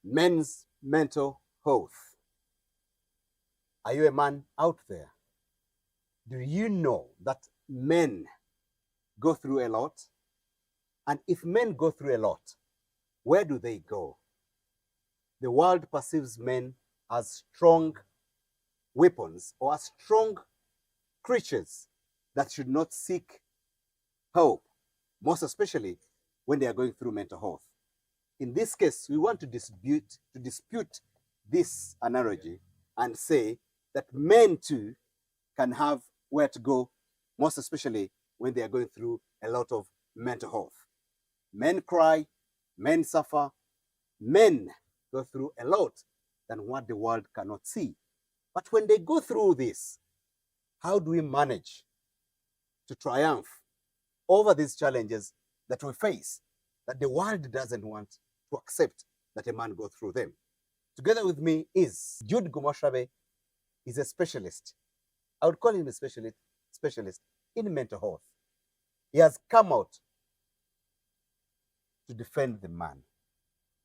men's mental health. Are you a man out there? Do you know that men go through a lot? And if men go through a lot, where do they go? The world perceives men as strong weapons or as strong creatures that should not seek help, most especially when they are going through mental health. In this case, we want to dispute this analogy and say that men too can have where to go, most especially when they are going through a lot of mental health. Men cry, men suffer, men go through a lot than what the world cannot see. But when they go through this, how do we manage to triumph over these challenges that we face, that the world doesn't want to accept that a man go through them? Together with me is Jude Gumashrabe. He's a specialist. I would call him a specialist in mental health. He has come out to defend the man.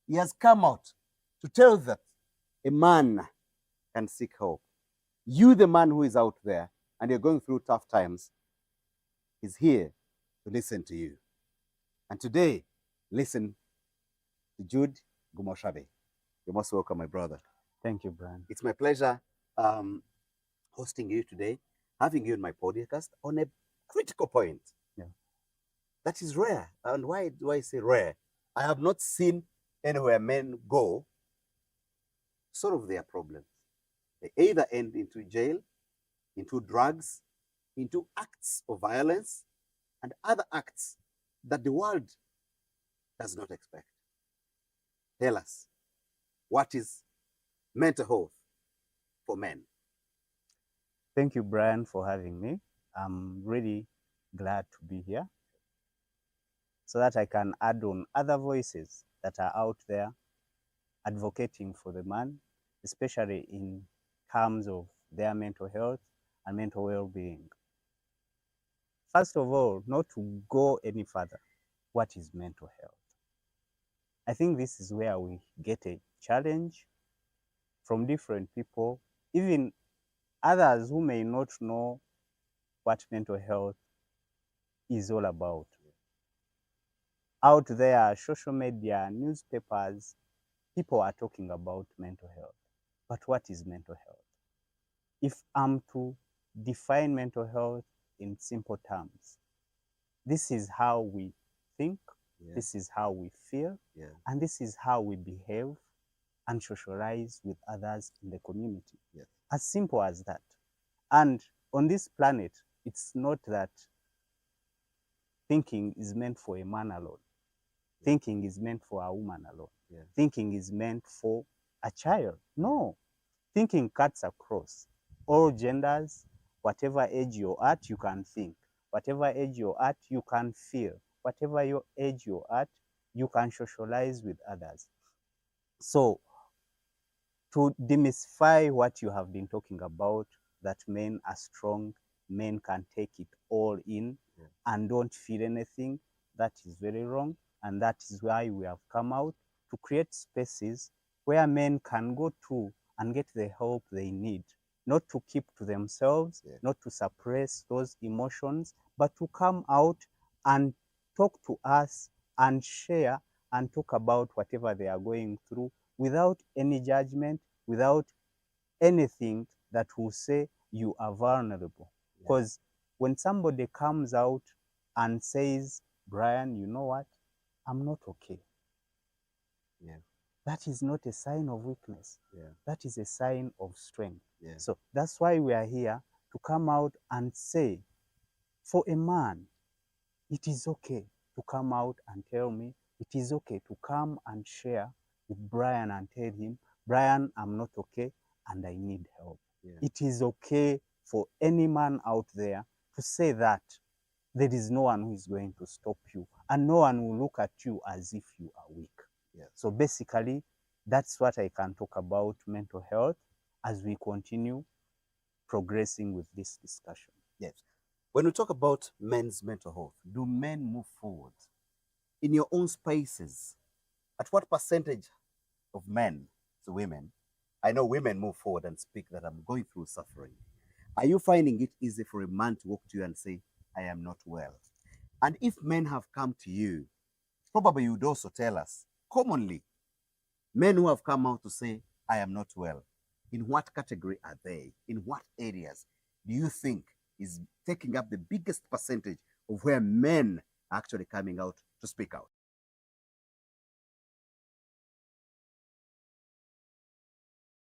He has come out to tell that a man can seek help. You, the man who is out there and you're going through tough times, is here to listen to you. And today, listen to Jude Gumashrabe. You're most welcome, my brother. Thank you, Brian. It's my pleasure hosting you today, having you in my podcast on a critical point. Yeah. That is rare. And why do I say rare? I have not seen anywhere men go solve their problems. They either end into jail, into drugs, into acts of violence, and other acts that the world does not expect. Tell us, what is mental health for men? Thank you, Brian, for having me. I'm really glad to be here so that I can add on other voices that are out there advocating for the man, especially in terms of their mental health and mental well-being. First of all, not to go any further, what is mental health? I think this is where we get a challenge from different people, even others who may not know what mental health is all about. Out there, social media, newspapers, people are talking about mental health. But what is mental health? If I'm to define mental health in simple terms, this is how we think, this is how we feel, and this is how we behave and socialize with others in the community. As simple as that. And on this planet, it's not that thinking is meant for a man alone. Thinking is meant for a woman alone. Thinking is meant for a child. No. Thinking cuts across all genders. Whatever age you're at, you can think. Whatever age you're at, you can feel. Whatever your age you're at, you can socialize with others. So, to demystify what you have been talking about, that men are strong, men can take it all in and don't feel anything, that is very wrong. And that is why we have come out to create spaces where men can go to and get the help they need, not to keep to themselves, not to suppress those emotions, but to come out and talk to us and share and talk about whatever they are going through without any judgment, without anything that will say you are vulnerable. Because when somebody comes out and says, Brian, you know what? I'm not okay. That is not a sign of weakness. That is a sign of strength. So that's why we are here to come out and say, for a man, it is okay to come out and tell me, it is okay to come and share with Brian and tell him, Brian, I'm not okay and I need help. It is okay for any man out there to say that. There is no one who is going to stop you, and no one will look at you as if you are weak. So basically, that's what I can talk about mental health as we continue progressing with this discussion. When we talk about men's mental health, do men move forward? In your own spaces, at what percentage of men to women, I know women move forward and speak that I'm going through suffering. Are you finding it easy for a man to walk to you and say, I am not well? And if men have come to you, probably you would also tell us, commonly, men who have come out to say, I am not well, in what category are they? In what areas do you think is taking up the biggest percentage of where men are actually coming out to speak out?